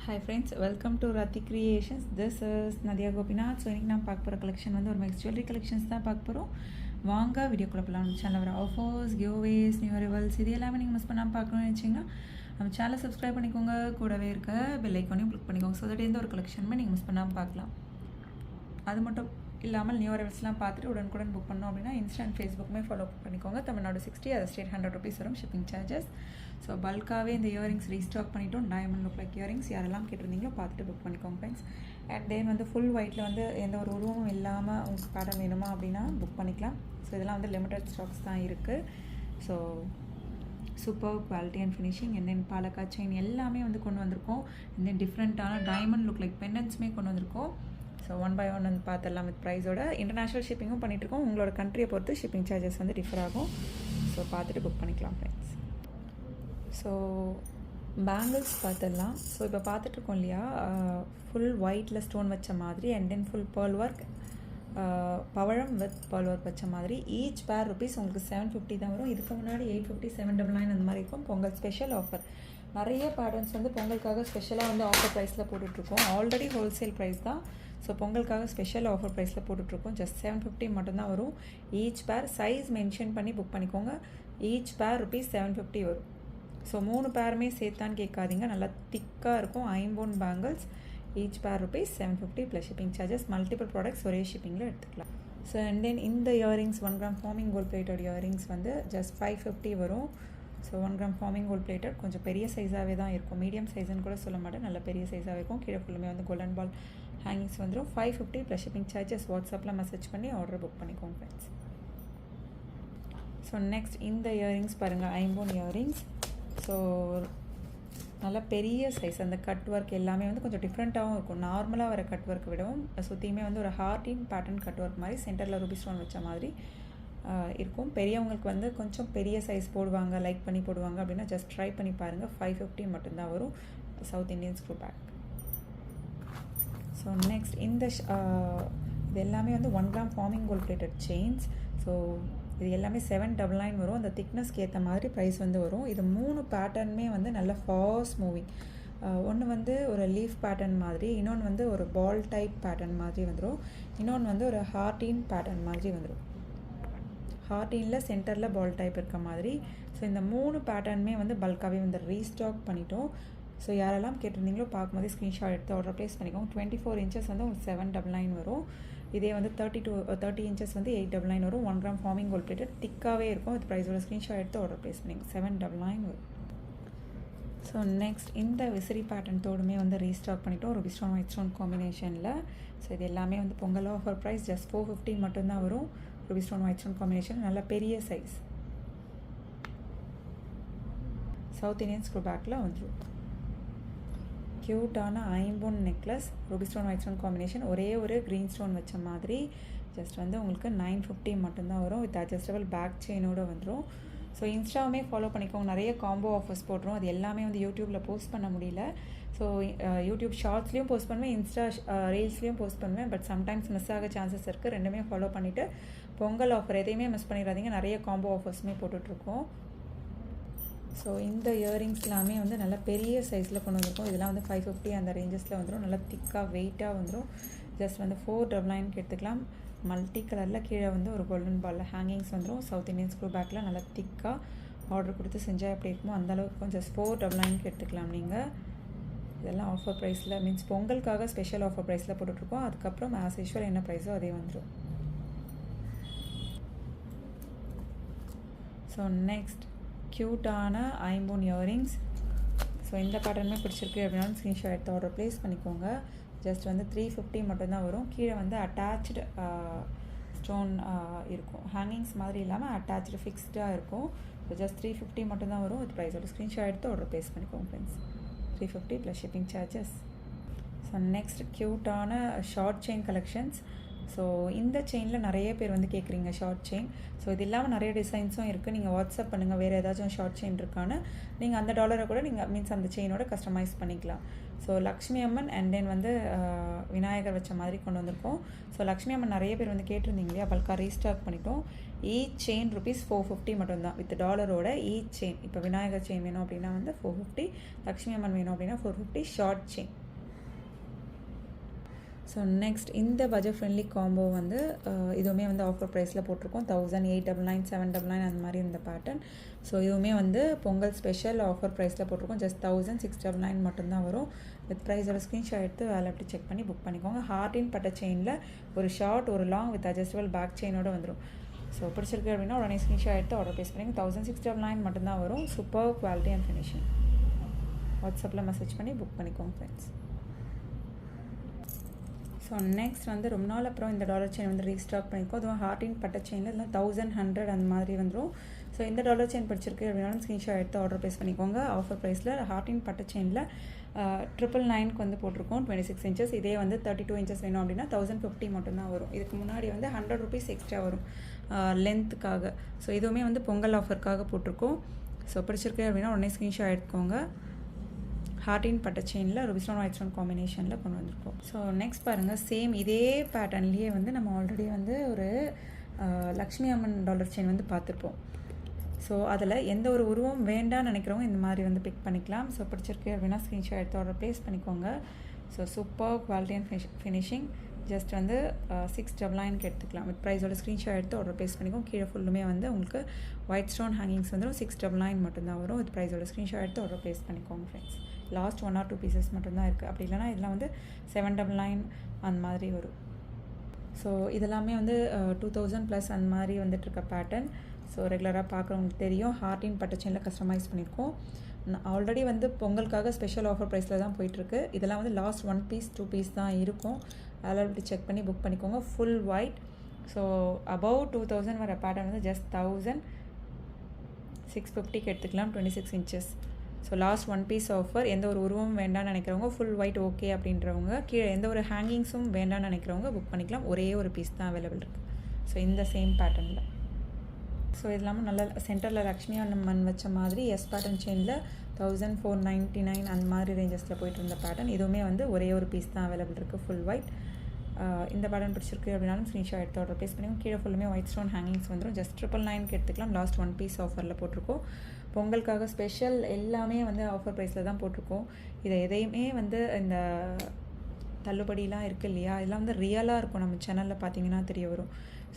Hi friends, welcome to Rati Creations. This is Nadia Gopinath. So இன்னைக்கு நான் பார்க்க போகிற கலெக்ஷன் வந்து ஒரு மிக்ஸ் ஜுவல்லரி கலெக்ஷன்ஸ் தான் பார்க்க போகிறோம். வாங்க வீடியோக்குள்ள போகலாம். சேனல் வர ஆஃபர்ஸ், கிவ்அவேஸ், நியூ அரைவல்ஸ் இது எல்லாமே நீங்கள் மிஸ் பண்ணாமல் பார்க்கணும்னு நினச்சிங்கன்னா நம்ம சேனலை சப்ஸ்கிரைப் பண்ணிக்கோங்க. கூடவே இருக்க பெல் ஐக்கானையும் கிளிக் பண்ணிக்கோங்க. ஸோ தட் எந்த ஒரு கலெக்ஷனுமே நீங்கள் மிஸ் பண்ணாமல் பார்க்கலாம். அது மட்டும் இல்லாமல் நியூ அரைவல்ஸ்லாம் பார்த்துட்டு உடனுக்குடன் புக் பண்ணோம் அப்படின்னா இன்ஸ்டா ஃபேஸ்புக்குமே ஃபாலோ பண்ணிக்கோங்க. தமிழ்நாடு 60, அதர் ஸ்டேட் 100 rupees வரும் ஷிப்பிங் சார்ஜஸ். ஸோ பல்காகவே இந்த இயரிங்ஸ் ரீஸ்டாக் பண்ணிட்டோம். டைமண்ட் லுக் லைக் இயரிங்ஸ் யாரெல்லாம் கேட்டிருந்தீங்களோ பார்த்துட்டு புக் பண்ணிக்கோங்க ஃப்ரெண்ட்ஸ். அண்ட் தென் வந்து ஃபுல் ஒயிட்டில் வந்து எந்த ஒரு உருவமும் இல்லாமல் உங்களுக்கு பேட்டர்ன் வேணுமா அப்படின்னா புக் பண்ணிக்கலாம். ஸோ இதெல்லாம் வந்து லிமிட்டட் ஸ்டாக்ஸ் தான் இருக்குது. So super quality and finishing and then பாலக்காய் செயின் எல்லாமே வந்து கொண்டு வந்திருக்கோம். அண்ட் தென் டிஃப்ரெண்ட்டான டைமண்ட் லுக் லைக் பெண்டன்ட்ஸுமே கொண்டு வந்திருக்கோம். ஸோ 1 by 1 வந்து பார்த்துடலாம் வித் ப்ரைஸோட. இன்டர்நேஷ்னல் ஷிப்பிங்கும் பண்ணிகிட்ருக்கோம். உங்களோட கண்ட்ரியை பொறுத்து ஷிப்பிங் சார்ஜஸ் வந்து டிஃபர் ஆகும். ஸோ பார்த்துட்டு புக் பண்ணிக்கலாம் ஃப்ரெண்ட்ஸ். ஸோ பேங்கிள்ஸ் பார்த்துடலாம். ஸோ இப்போ பார்த்துட்ருக்கோம் இல்லையா, ஃபுல் ஒயிட்டில் ஸ்டோன் வச்ச மாதிரி and then full pearl work, பவழம் வித் பேர்ல் ஒர்க் வச்ச மாதிரி. ஈச் பேர் ருபீஸ் உங்களுக்கு 750 தான் வரும். இதுக்கு முன்னாடி 850, 799 அந்த மாதிரி இருக்கும். Pongal special offer. நிறைய பேட்டர்ன்ஸ் வந்து பொங்கலுக்காக ஸ்பெஷலாக வந்து ஆஃபர் ப்ரைஸில் போட்டுட்ருக்கோம். ஆல்ரெடி ஹோல்சேல் ப்ரைஸ் தான். ஸோ பொங்கலுக்காக ஸ்பெஷல் ஆஃபர் ப்ரைஸில் போட்டுட்ருக்கோம். ஜஸ்ட் 750 மட்டும்தான் வரும். ஈச் பேர் சைஸ் மென்ஷன் பண்ணி புக் பண்ணிக்கோங்க. ஈச் பேர் ருபீஸ் 750 வரும். ஸோ 3 பேருமே சேர்த்தான்னு கேட்காதீங்க. நல்லா திக்காக இருக்கும். ஐம்போன் bangles. Each pair rupees 750 plus shipping charges. Multiple products ஒரே ஷிப்பிங்கில் எடுத்துக்கலாம். ஸோ அண்ட் தென் இந்த earrings 1 gram forming gold plated earrings வந்து ஜஸ்ட் 550 வரும். So 1 gram forming gold plated கொஞ்சம் பெரிய சைஸாகவே தான் இருக்கும். மீடியம் சைஸ்ன்னு கூட சொல்ல மாட்டேன், நல்ல பெரிய சைஸாகவே இருக்கும். கீழே ஃபுல்லுமே வந்து கோல்டன் பால் ஹேங்கிங்ஸ் வந்துடும். 550 ப்ளஸ் ஷிப்பிங் சார்ஜஸ். வாட்ஸ்அப்பில் மெசேஜ் பண்ணி ஆர்டர் புக் பண்ணிக்கோங்க ஃப்ரெண்ட்ஸ். ஸோ நெக்ஸ்ட் இந்த இயரிங்ஸ் பாருங்கள், ஐம்போன் இயரிங்ஸ். ஸோ நல்லா பெரிய சைஸ். அந்த கட் ஒர்க் எல்லாமே வந்து கொஞ்சம் டிஃப்ரெண்ட்டாகவும் இருக்கும். நார்மலாக வர கட் ஒர்க் விடவும் சுற்றியுமே வந்து ஒரு ஹார்டின் பேட்டர்ன் கட் ஒர்க் மாதிரி சென்டரில் ரூபி ஸ்டோன் வச்ச மாதிரி இருக்கும். பெரியவங்களுக்கு வந்து கொஞ்சம் பெரிய சைஸ் போடுவாங்க, லைக் பண்ணி போடுவாங்க அப்படின்னா ஜஸ்ட் ட்ரை பண்ணி பாருங்கள். 550 மட்டும்தான் வரும். South Indian screw back. So next இந்த இது எல்லாமே வந்து 1 gram forming gold plated chains. So இது எல்லாமே 799 வரும். அந்த திக்னஸ்க்கு ஏற்ற மாதிரி ப்ரைஸ் வந்து வரும். இது 3 பேட்டர்னுமே வந்து நல்ல ஃபாஸ்ட் மூவிங். ஒன்று வந்து ஒரு லீஃப் பேட்டர்ன் மாதிரி, இன்னொன்று வந்து ஒரு பால் டைப் பேட்டர்ன் மாதிரி வந்துடும், இன்னொன்று வந்து ஒரு ஹார்டின் பேட்டர்ன் மாதிரி வந்துடும். ஹார்டினில் சென்டரில் பால் டைப் இருக்க மாதிரி. ஸோ இந்த 3 பேட்டர்னுமே வந்து பல்காகவே வந்து ரீஸ்டாக் பண்ணிட்டோம். ஸோ யாரெல்லாம் கேட்டிருந்தீங்களோ பார்க்கும்போது ஸ்க்ரீன்ஷாட் எடுத்து ஆர்டர் ப்ளேஸ் பண்ணிக்கோங்க. 24 inches வந்து உங்களுக்கு 799 வரும். இதே வந்து 30 inches வந்து 899 வரும். 1 gram ஃபார்மிங் கோல்ட் பிளேட்டட் திக்காகவே இருக்கும். இது ப்ரைஸோட ஸ்க்ரீன்ஷாட் எடுத்து ஆர்டர் ப்ளேஸ் பண்ணிக்கோங்க. 799 வரும். ஸோ நெக்ஸ்ட் இந்த விசிறி பேட்டர்ன் தோடுமே வந்து ரீஸ்டாக் பண்ணிட்டோம். ரூபி ஸ்டோன் ஒயிட் ஸ்டோன் காம்பினேஷனில். ஸோ இது எல்லாமே வந்து பொங்கல் ஆஃபர் ப்ரைஸ் ஜஸ்ட் 450 மட்டும்தான் வரும். Ruby stone white stone combination, நல்ல பெரிய சைஸ். சவுத் இண்டியன் ஸ்க்ரூ பேக்கில் வந்துடும். க்யூட்டான ஐம்போன் necklace, ruby stone white stone combination, ஒரே ஒரு க்ரீன் ஸ்டோன் வச்ச மாதிரி. ஜஸ்ட் வந்து உங்களுக்கு 950 மட்டும்தான் வரும். வித் அட்ஜஸ்டபிள் பேக் செயினோடு வந்துடும். ஸோ இன்ஸ்டாவுமே ஃபாலோ பண்ணிக்கோங்க. நிறைய காம்போ ஆஃபர்ஸ் போடுறோம். அது எல்லாமே வந்து யூடியூப்பில் போஸ்ட் பண்ண முடியல. ஸோ யூடியூப் ஷார்ட்ஸ்லேயும் போஸ்ட் பண்ணுவேன், இன்ஸ்டா ரீல்ஸ்லேயும் போஸ்ட் பண்ணுவேன். பட் சம்டைம்ஸ் மிஸ் ஆக சான்சஸ் இருக்குது. ரெண்டுமே ஃபாலோ பண்ணிவிட்டு பொங்கல் ஆஃபர் எதையுமே மிஸ் பண்ணிடாதீங்க. நிறைய காம்போ ஆஃபர்ஸுமே போட்டுட்ருக்கோம். ஸோ இந்த இயரிங்ஸ் எல்லாமே வந்து நல்ல பெரிய சைஸில் கொண்டு வந்திருக்கோம். இதெல்லாம் வந்து 550 அந்த ரேஞ்சஸில் வந்துடும். நல்லா திக்காக வெயிட்டாக வந்துடும். ஜஸ்ட் வந்து 499 எடுத்துக்கலாம். மல்டி கலரில் கீழே வந்து ஒரு கோல்டன் பாலில் ஹேங்கிங்ஸ் வந்துடும். சவுத் இண்டியன் ஸ்க்ரூ பேக்கில் நல்லா திக்காக ஆர்டர் கொடுத்து செஞ்சால் எப்படி இருக்குமோ அந்தளவுக்கு ஜஸ்ட் 499 எடுத்துக்கலாம் நீங்கள். இதெல்லாம் ஆஃபர் ப்ரைஸில் மீன்ஸ் பொங்கலுக்காக ஸ்பெஷல் ஆஃபர் ப்ரைஸில் போட்டுட்ருக்கோம். அதுக்கப்புறம் ஆஸ் யூஷுவல் என்ன ப்ரைஸோ அதே வந்துடும். ஸோ நெக்ஸ்ட் க்யூட்டான ஐம்போன் இயரிங்ஸ். ஸோ இந்த பேட்டர்னுமே பிடிச்சிருக்கு அப்படின்னா ஸ்க்ரீன்ஷாட் எடுத்து ஆர்டர் ப்ளேஸ் பண்ணிக்கோங்க. ஜஸ்ட் வந்து 350 மட்டும்தான் வரும். கீழே வந்து அட்டாச்டு ஸ்டோன் இருக்கும். ஹேங்கிங்ஸ் மாதிரி இல்லாமல் அட்டாச்டு ஃபிக்ஸ்டாக இருக்கும். ஸோ ஜஸ்ட் 350 மட்டும்தான் வரும். இது ப்ரைஸோட ஸ்க்ரீன்ஷாட் எடுத்து ஆர்டர் ப்ளேஸ் பண்ணிக்கோங்க friends. 350 plus shipping charges. So next க்யூட்டான ஷார்ட் செயின் கலெக்ஷன்ஸ். ஸோ இந்த செயினில் நிறைய பேர் வந்து கேட்குறீங்க ஷார்ட் செயின். ஸோ இது இல்லாமல் நிறைய டிசைன்ஸும் இருக்குது. நீங்கள் வாட்ஸ்அப் பண்ணுங்கள் வேறு ஏதாச்சும் ஷார்ட் செயின் இருக்கான்னு. நீங்கள் அந்த டாலரை கூட நீங்கள் மீன்ஸ் அந்த செயினோட கஸ்டமைஸ் பண்ணிக்கலாம். So Lakshmi Amman and then வந்து விநாயகர் வச்ச மாதிரி கொண்டு வந்திருக்கோம். ஸோ லக்ஷ்மி அம்மன் நிறைய பேர் வந்து கேட்டிருந்தீங்க இல்லையா, பல்காக ரீஸ்டாக் பண்ணிட்டோம். ஈச் செயின் ₹450 மட்டும்தான் வித் டாலரோட ஈச் செயின். இப்போ விநாயகர் செயின் வேணும் அப்படின்னா வந்து 450, லக்ஷ்மி அம்மன் வேணும் அப்படின்னா 450 ஷார்ட் செயின். ஸோ நெக்ஸ்ட் இந்த பட்ஜெட் ஃப்ரெண்ட்லி காம்போ வந்து இதுவுமே வந்து ஆஃபர் ப்ரைஸில் போட்டிருக்கோம். 1899, 799 அந்த மாதிரி இந்த பேட்டர்ன். ஸோ இதுவுமே வந்து பொங்கல் ஸ்பெஷல் ஆஃபர் ப்ரைஸில் போட்டிருக்கோம். ஜஸ்ட் 1699 மட்டும்தான் வரும். வித் ப்ரைஸோட ஸ்க்ரீன்ஷாட் எடுத்து வேலை எப்படி செக் பண்ணி புக் பண்ணிக்கோங்க. ஹார்டின் பட்ட செயினில் ஒரு ஷார்ட் ஒரு லாங் வித் அட்ஜஸ்டபிள் பேக் செயினோட வந்துடும். ஸோ பிடிச்சிருக்கு அப்படின்னா உடனே ஸ்க்ரீன்ஷாட் எடுத்து ஆர்டர் ப்ளேஸ் பண்ணிங்க. 1699 மட்டும்தான் வரும். Super quality and finishing. வாட்ஸ்அப்பில் மெசேஜ் பண்ணி புக் பண்ணிக்கோங்க ஃப்ரெண்ட்ஸ். ஸோ நெக்ஸ்ட் வந்து ரொம்ப நாள் அப்புறம் இந்த டாலர் செயின் வந்து ரீஸ்டாக் பண்ணியிருக்கோம். அதுவும் ஹார்டின் பட்ட செயினில் இதெல்லாம் 1100 அந்த மாதிரி வந்துடும். ஸோ இந்த டாலர் செயின் பிடிச்சிருக்கு அப்படின்னாலும் ஸ்க்ரீன்ஷாட் எடுத்து ஆர்டர் ப்ளேஸ் பண்ணிக்கோங்க. ஆஃபர் ப்ரைஸில் ஹார்டின் பட்ட செயினில் 999க்கு வந்து போட்டிருக்கோம். 26 inches. இதே வந்து 32 inches வேணும் அப்படின்னா 1050 மட்டும்தான் வரும். இதுக்கு முன்னாடி வந்து ₹100 எக்ஸ்ட்ரா வரும் லென்த்துக்காக. ஸோ இதுவுமே வந்து பொங்கல் ஆஃபருக்காக போட்டிருக்கோம். ஸோ பிடிச்சிருக்கு அப்படின்னா உடனே ஸ்க்ரீன்ஷாட் எடுத்துக்கோங்க. ஹார்டின் பட்ட செயினில் ரூபி ஸ்டோன் ஒயிட் ஸ்டோன் காம்பினேஷனில் கொண்டு வந்திருக்கோம். ஸோ நெக்ஸ்ட் பாருங்கள், சேம் இதே பேட்டர்ன்லேயே வந்து நம்ம ஆல்ரெடி வந்து ஒரு லக்ஷ்மி அம்மன் டாலர் செயின் வந்து பார்த்துருப்போம். ஸோ அதில் எந்த ஒரு உருவம் வேண்டாம்னு நினைக்கிறவங்க இந்த மாதிரி வந்து பிக் பண்ணிக்கலாம். ஸோ பிடிச்சிருக்கு அப்படின்னா ஸ்க்ரீன்ஷாட் எடுத்து ஆர்டர் ப்ளேஸ் பண்ணிக்கோங்க. So super quality and finishing. Just வந்து 699க்கு எடுத்துக்கலாம். வித் ப்ரைஸோட ஸ்க்ரீன்ஷாட் எடுத்து ஆர்டர் ப்ளேஸ் பண்ணிக்கோங்க. கீழே ஃபுல்லுமே வந்து உங்களுக்கு ஒயிட் ஸ்டோன் ஹேங்கிங்ஸ் வந்துடும். 699 மட்டும்தான் வரும். வித் ப்ரைஸோட ஸ்க்ரீன்ஷாட் எடுத்து ஆர்டர் ப்ளேஸ் பண்ணிக்கோங்க ஃப்ரெண்ட்ஸ். லாஸ்ட் 1 or 2 பீசஸ் மட்டும்தான் இருக்குது. அப்படி இல்லைனா இதெல்லாம் வந்து 799 அந்த மாதிரி வரும். ஸோ இதெல்லாமே வந்து 2000+ அந்த மாதிரி வந்துட்டுருக்க பேட்டர்ன். ஸோ ரெகுலராக பார்க்குறவங்களுக்கு தெரியும். ஹார்டின் பட்ட செயினில் கஸ்டமைஸ் பண்ணியிருக்கோம். ஆல்ரெடி வந்து பொங்கலுக்காக ஸ்பெஷல் ஆஃபர் ப்ரைஸில் தான் போயிட்டுருக்கு. இதெல்லாம் வந்து லாஸ்ட் 1 piece 2 piece தான் இருக்கும். அவைலபிலிட்டி செக் பண்ணி புக் பண்ணிக்கோங்க. Full white. ஸோ அபவ் 2000 வர பேட்டர்ன் வந்து ஜஸ்ட் 1650க்கு எடுத்துக்கலாம். 26 inches. So last 1 piece offer. எந்த ஒரு உருவமும் வேண்டாம்னு நினைக்கிறவங்க, ஃபுல் ஒயிட் ஓகே அப்படின்றவங்க, கீழே எந்த ஒரு ஹேங்கிங்ஸும் வேண்டாம்னு நினைக்கிறவங்க புக் பண்ணிக்கலாம். ஒரே ஒரு பீஸ் தான் அவைலபிள் இருக்குது. ஸோ இந்த சேம் பேட்டர்னில். ஸோ இது இல்லாமல் நல்ல சென்டரில் லக்ஷ்மி அம்மன் வச்ச மாதிரி எஸ் பேட்டர்ன் செயினில் 1499 அந்த மாதிரி ரேஞ்சஸில் போய்ட்டு இருந்த பேட்டர்ன். இதுவுமே வந்து ஒரே ஒரு பீஸ் தான் அவைலபிள் இருக்குது. Full white. இந்த பேட்டர்ன் பிடிச்சிருக்கு அப்படின்னாலும் ஸ்க்ரீன்ஷாட் எடுத்து ஆர்டர் ப்ளேஸ் பண்ணிக்கோங்க. கீழே ஃபுல்லுமே ஒயிட் ஸ்டோன் ஹேங்கிங்ஸ் வந்துடும். ஜஸ்ட் 999க்கு எடுத்துக்கலாம். லாஸ்ட் 1 piece ஆஃபரில் போட்டிருக்கோம். பொங்கலுக்காக ஸ்பெஷல் எல்லாமே வந்து ஆஃபர் ப்ரைஸில் தான் போட்டிருக்கோம். இதை எதையுமே வந்து இந்த தள்ளுபடிலாம் இருக்குது இல்லையா, இதெல்லாம் வந்து ரியலாக இருக்கும். நம்ம சேனலில் பார்த்தீங்கன்னா தெரிய வரும்.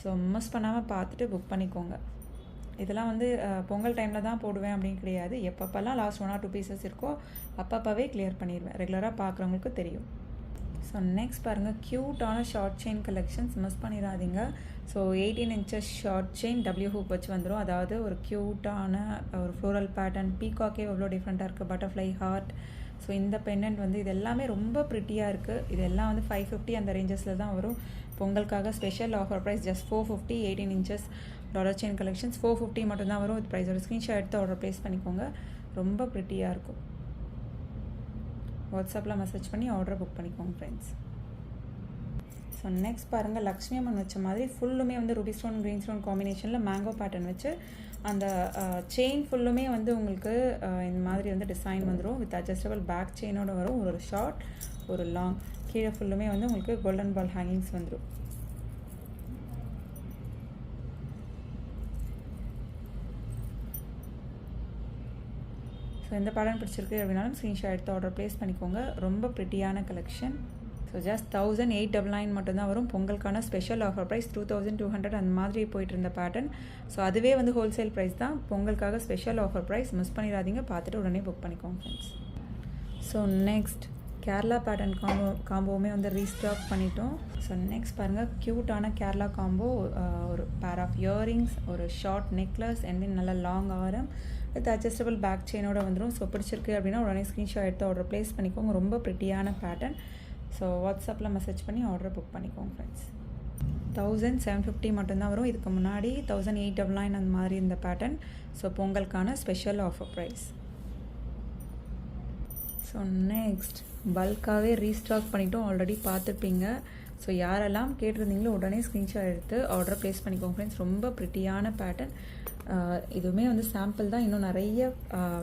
ஸோ மிஸ் பண்ணாமல் பார்த்துட்டு புக் பண்ணிக்கோங்க. இதெல்லாம் வந்து பொங்கல் டைமில் தான் போடுவேன் அப்படின்னு கிடையாது. எப்பப்பெல்லாம் லாஸ்ட் 1 or 2 pieces இருக்கோ அப்பப்போவே கிளியர் பண்ணிடுவேன். ரெகுலராக பார்க்குறவங்களுக்கு தெரியும். ஸோ நெக்ஸ்ட் பாருங்கள், க்யூட்டான ஷார்ட் செயின் கலெக்ஷன்ஸ் மிஸ் பண்ணிடாதீங்க. So 18 inches short chain W hook வச்சு வந்துடும். அதாவது ஒரு க்யூட்டான ஒரு ஃப்ளோரல் பேட்டர்ன். பீகாக்கே எவ்வளோ டிஃப்ரெண்ட்டாக இருக்குது. Butterfly heart. ஸோ இந்த பெண்டன்ட் வந்து இது எல்லாமே ரொம்ப ப்ரிட்டியாக இருக்குது. இதெல்லாம் வந்து 550 அந்த ரேஞ்சஸில் தான் வரும். பொங்கலுக்காக special offer price just 450. 18 inches dollar chain collections 450 மட்டும்தான் வரும். வித் ப்ரைஸோட ஸ்க்ரீன்ஷாட் எடுத்து ஆர்டர் ப்ளேஸ் பண்ணிக்கோங்க. ரொம்ப ப்ரிட்டியாக இருக்கும். வாட்ஸ்அப்பில் மெசேஜ் பண்ணி ஆர்டரை புக் பண்ணிக்கோங்க ஃப்ரெண்ட்ஸ். ஸோ நெக்ஸ்ட் பாருங்கள், லக்ஷ்மி அம்மன் வச்ச மாதிரி ஃபுல்லுமே வந்து ரூபி ஸ்டோன் க்ரீன் ஸ்டோன் காம்பினேஷனில் மேங்கோ பேட்டர்ன் வச்சு அந்த செயின் ஃபுல்லுமே வந்து உங்களுக்கு இந்த மாதிரி வந்து டிசைன் வந்துடும். வித் அட்ஜஸ்டபிள் பேக் செயினோட வரும். ஒரு ஷார்ட் ஒரு லாங். கீழே ஃபுல்லுமே வந்து உங்களுக்கு கோல்டன் பால் ஹேங்கிங்ஸ் வந்துடும். ஸோ இந்த பேட்டர்ன் பிடிச்சிருக்கு அப்படின்னாலும் ஸ்க்ரீன்ஷாட் எடுத்து ஆர்டர் ப்ளேஸ் பண்ணிக்கோங்க. ரொம்ப ப்ரிட்டியான கலெக்ஷன். ஸோ ஜஸ்ட் 1899 மட்டும்தான் வரும். பொங்கலுக்கான ஸ்பெஷல் ஆஃபர் ப்ரைஸ் 2200 அந்த மாதிரி போயிட்டு இருந்த பேட்டர்ன். ஸோ அதுவே வந்து ஹோல்சேல் ப்ரைஸ் தான். பொங்கலுக்காக ஸ்பெஷல் ஆஃபர் ப்ரைஸ் மிஸ் பண்ணிடாதீங்க. பார்த்துட்டு உடனே புக் பண்ணிக்கோங்க friends. So next Kerala pattern காம்போவுமே வந்து ரீஸ்டாக் பண்ணிட்டோம். ஸோ நெக்ஸ்ட் பாருங்கள், க்யூட்டான கேரளா காம்போ. ஒரு பேர் ஆஃப் இயரிங்ஸ், ஒரு ஷார்ட் நெக்லஸ் அண்ட் தென் நல்ல லாங் ஆரம் வித் அட்ஜஸ்டபிள் பேக் செயினோட வந்துடும். ஸோ பிடிச்சிருக்கு அப்படின்னா உடனே ஸ்க்ரீன்ஷாட் எடுத்து ஆர்டர் ப்ளேஸ் பண்ணிக்கோங்க. ரொம்ப ப்ரிட்டியான பேட்டர்ன். ஸோ வாட்ஸ்அப்பில் மெசேஜ் பண்ணி ஆர்டரை புக் பண்ணிக்கோங்க ஃப்ரெண்ட்ஸ். 1750 மட்டும்தான் வரும். இதுக்கு முன்னாடி 1899 அந்த மாதிரி இந்த பேட்டர்ன். ஸோ பொங்கலுக்கான special offer price. So next பல்காகவே ரீஸ்டாக் பண்ணிட்டோம். ஆல்ரெடி பார்த்துருப்பீங்க. ஸோ யாரெல்லாம் கேட்டிருந்தீங்களோ உடனே ஸ்க்ரீன்ஷாட் எடுத்து ஆர்டர் ப்ளேஸ் பண்ணிக்கோங்க ஃப்ரெண்ட்ஸ். ரொம்ப ப்ரிட்டியான பேட்டர்ன். இதுவுமே வந்து சாம்பிள் தான், இன்னும் நிறைய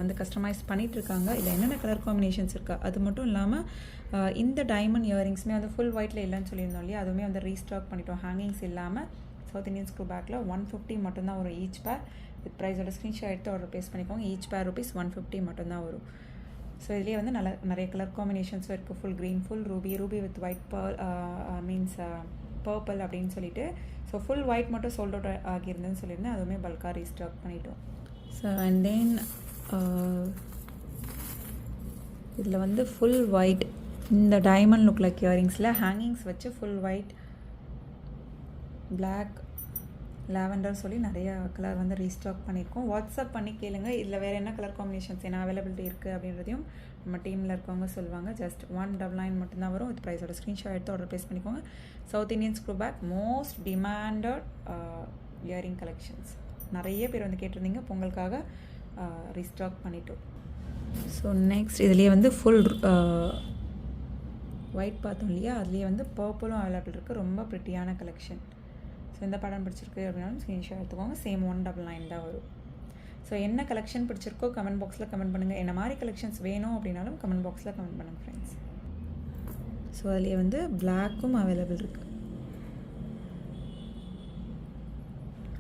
வந்து கஸ்டமைஸ் பண்ணிகிட்ருக்காங்க. இல்லை என்னென்ன கலர் காம்பினேஷன்ஸ் இருக்கா அது மட்டும் இல்லாமல் இந்த டைமண்ட் இயரிங்ஸுமே வந்து ஃபுல் ஒயிட்டில் இல்லைன்னு சொல்லியிருந்தோம் இல்லையா, அதுவுமே வந்து ரீஸ்டாக் பண்ணிட்டோம். ஹேங்கிங்ஸ் இல்லாமல் சவுத் இந்தியன் ஸ்க்ரூ பேக்கில் 150 மட்டும்தான் வரும் ஈச் பேர். வித் ப்ரைஸோட ஸ்க்ரீன்ஷாட் எடுத்து ஆர்டர் ப்ளேஸ் பண்ணிக்கோங்க. ஈச் பேர் ₹150 மட்டும்தான் வரும். ஸோ இதுலேயே வந்து நிறைய கலர் காம்பினேஷன்ஸும் இருக்குது. Full green, full Ruby with white means purple அப்படின்னு சொல்லிட்டு. ஸோ ஃபுல் ஒயிட் மட்டும் சோல்ட் அவுட் ஆகியிருந்தேன்னு சொல்லியிருந்தேன், அதுவுமே பல்காக ரீஸ்டாக் பண்ணிட்டோம். ஸோ அண்ட் தென் இதில் வந்து ஃபுல் ஒயிட் இந்த டைமண்ட் லுக் லைக் இயரிங்ஸில் ஹேங்கிங்ஸ் வச்சு ஃபுல் ஒயிட், பிளாக், லாவெண்டர் சொல்லி நிறைய கலர் வந்து ரீஸ்டாக் பண்ணியிருக்கோம். வாட்ஸ்அப் பண்ணி கேளுங்க, இதில் வேறு என்ன கலர் காம்பினேஷன்ஸ் என்ன அவைலபிலிட்டி இருக்குது அப்படின்றதையும் நம்ம டீமில் இருக்கவங்க சொல்லுவாங்க. ஜஸ்ட் 199 மட்டும்தான் வரும். வித் ப்ரைஸோட ஸ்க்ரீன்ஷாட் எடுத்து ஆர்டர் ப்ளேஸ் பண்ணிக்கோங்க. South Indian screw back most demanded earring collections. நிறைய பேர் வந்து கேட்டிருந்தீங்க, பொங்கலுக்காக ரீஸ்டாக் பண்ணிட்டோம். ஸோ நெக்ஸ்ட் இதுலேயே வந்து ஃபுல் ஒயிட் பார்த்தோம் இல்லையா, அதுலேயே வந்து பர்பிளும் அவைலபிள் இருக்குது. ரொம்ப ப்ரிட்டியான கலெக்ஷன். ஸோ இந்த படம் பிடிச்சிருக்கு அப்படின்னாலும் ஸ்க்ரீன்ஷாட் எடுத்துக்கோங்க. சேம் 199 தான் வரும். ஸோ என்ன கலெக்ஷன் பிடிச்சிருக்கோ கமெண்ட் பாக்ஸில் கமெண்ட் பண்ணுங்கள். என்ன மாதிரி கலெக்ஷன்ஸ் வேணும் அப்படின்னாலும் கமெண்ட் பாக்ஸில் கமெண்ட் பண்ணுங்கள் ஃப்ரெண்ட்ஸ். ஸோ அதுலேயே வந்து பிளாக்கும் அவைலபிள் இருக்குது.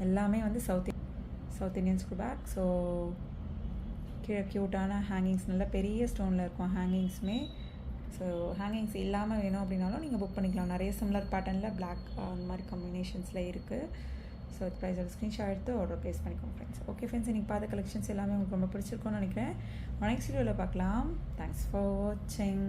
எல்லாமே வந்து south Indian screw back. So கீழே க்யூட்டான ஹேங்கிங்ஸ், நல்ல பெரிய ஸ்டோனில் இருக்கும் ஹேங்கிங்ஸுமே. ஸோ ஹேங்கிங்ஸ் இல்லாமல் வேணும் அப்படின்னாலும் நீங்கள் புக் பண்ணிக்கலாம். நிறைய சிம்லர் பேட்டர்னில் பிளாக் அந்த மாதிரி காம்பினேஷன்ஸில் இருக்குது. ஸோ இது ப்ரைஸோட ஸ்க்ரீன்ஷாட் எடுத்து ஆர்டர் ப்ளேஸ் பண்ணிக்கோங்க ஃப்ரெண்ட்ஸ். ஓகே ஃப்ரெண்ட்ஸ், இன்றைக்கி பார்த்த கலெக்ஷன்ஸ் எல்லாமே உங்களுக்கு ரொம்ப பிடிச்சிருக்கும்னு நினைக்கிறேன். நெக்ஸ்ட் வீடியோவில் பார்க்கலாம். தேங்க்ஸ் ஃபார் வாட்சிங்.